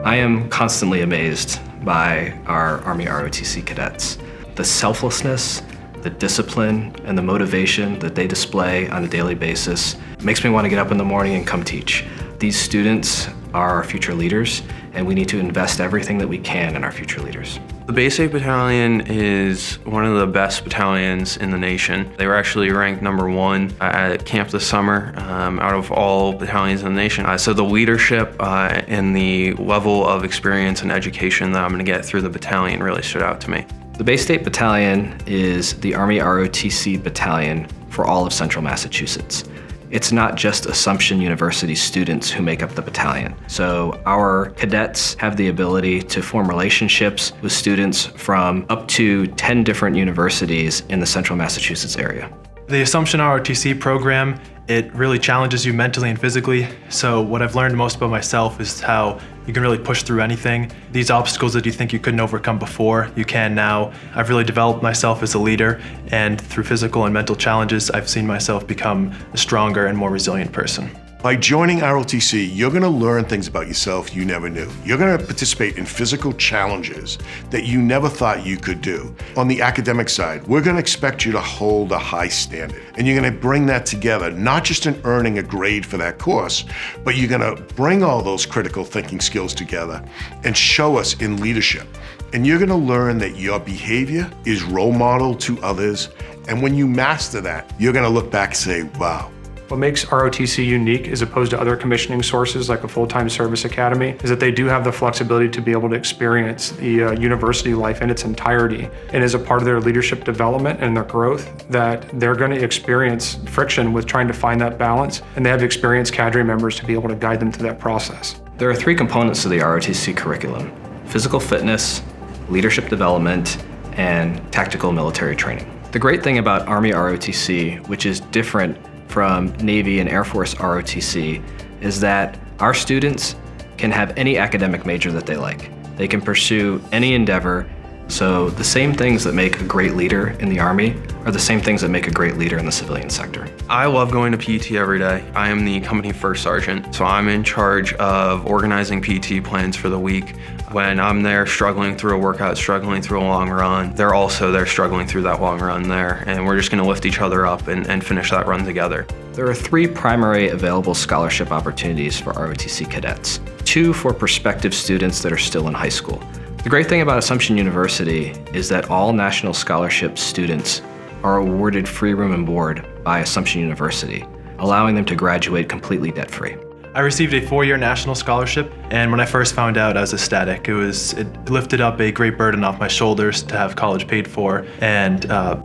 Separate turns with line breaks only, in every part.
I am constantly amazed by our Army ROTC cadets. The selflessness, the discipline, and the motivation that they display on a daily basis makes me want to get up in the morning and come teach. These students are our future leaders, and we need to invest everything that we can in our future leaders.
The Base 8 Battalion is one of the best battalions in the nation. They were actually ranked #1 at camp this summer out of all battalions in the nation. So the leadership and the level of experience and education that I'm going to get through the battalion really stood out to me.
The Base 8 Battalion is the Army ROTC battalion for all of Central Massachusetts. It's not just Assumption University students who make up the battalion. So our cadets have the ability to form relationships with students from up to 10 different universities in the Central Massachusetts area.
The Assumption ROTC program, it really challenges you mentally and physically. So what I've learned most about myself is how you can really push through anything. These obstacles that you think you couldn't overcome before, you can now. I've really developed myself as a leader, and through physical and mental challenges, I've seen myself become a stronger and more resilient person.
By joining ROTC, you're going to learn things about yourself you never knew. You're going to participate in physical challenges that you never thought you could do. On the academic side, we're going to expect you to hold a high standard. And you're going to bring that together, not just in earning a grade for that course, but you're going to bring all those critical thinking skills together and show us in leadership. And you're going to learn that your behavior is role model to others. And when you master that, you're going to look back and say, wow.
What makes ROTC unique as opposed to other commissioning sources like a full-time service academy is that they do have the flexibility to be able to experience the university life in its entirety. And as a part of their leadership development and their growth, that they're going to experience friction with trying to find that balance, and they have experienced cadre members to be able to guide them through that process.
There are 3 components to the ROTC curriculum: physical fitness, leadership development, and tactical military training. The great thing about Army ROTC, which is different from Navy and Air Force ROTC, is that our students can have any academic major that they like. They can pursue any endeavor, so the same things that make a great leader in the Army are the same things that make a great leader in the civilian sector.
I love going to PT every day. I am the company first sergeant, so I'm in charge of organizing PT plans for the week. When I'm there struggling through a workout, struggling through a long run, they're also there struggling through that long run there, and we're just going to lift each other up and finish that run together.
There are 3 primary available scholarship opportunities for ROTC cadets, 2 for prospective students that are still in high school. The great thing about Assumption University is that all National Scholarship students are awarded free room and board by Assumption University, allowing them to graduate completely debt-free.
I received a 4-year national scholarship, and when I first found out, I was ecstatic. It lifted up a great burden off my shoulders to have college paid for and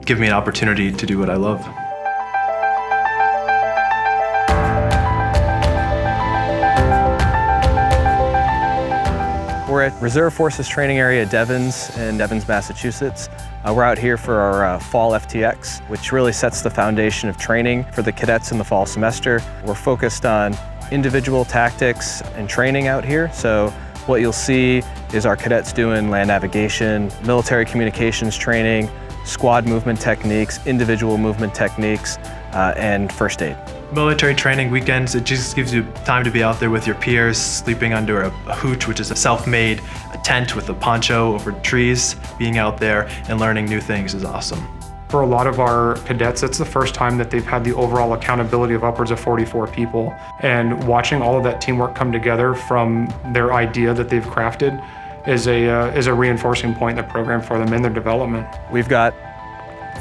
give me an opportunity to do what I love.
We're at Reserve Forces Training Area Devens in Devens, Massachusetts. We're out here for our Fall FTX, which really sets the foundation of training for the cadets in the fall semester. We're focused on individual tactics and training out here. So what you'll see is our cadets doing land navigation, military communications training, squad movement techniques, individual movement techniques, and first aid.
Military training weekends, it just gives you time to be out there with your peers, sleeping under a hooch, which is a self-made tent with a poncho over trees. Being out there and learning new things is awesome.
For a lot of our cadets, it's the first time that they've had the overall accountability of upwards of 44 people. And watching all of that teamwork come together from their idea that they've crafted is a reinforcing point in the program for them in their development.
We've got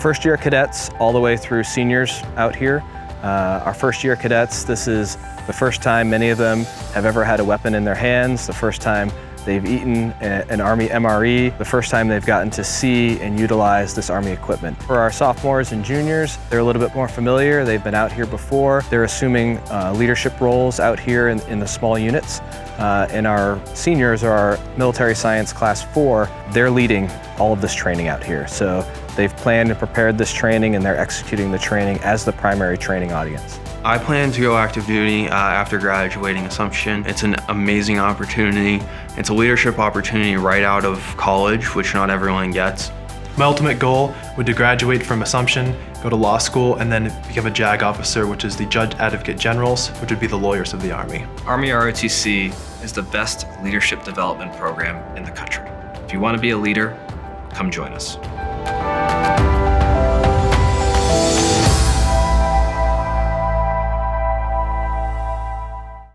first-year cadets all the way through seniors out here. Our first-year cadets, this is the first time many of them have ever had a weapon in their hands, the first time they've eaten an Army MRE, the first time they've gotten to see and utilize this Army equipment. For our sophomores and juniors, they're a little bit more familiar. They've been out here before. They're assuming leadership roles out here in the small units. And our seniors are our Military Science Class 4. They're leading all of this training out here. So they've planned and prepared this training, and they're executing the training as the primary training audience.
I plan to go active duty after graduating Assumption. It's an amazing opportunity. It's a leadership opportunity right out of college, which not everyone gets.
My ultimate goal would be to graduate from Assumption go to law school, and then become a JAG officer, which is the Judge Advocate Generals, which would be the lawyers of the Army.
Army ROTC is the best leadership development program in the country. If you want to be a leader, come join us.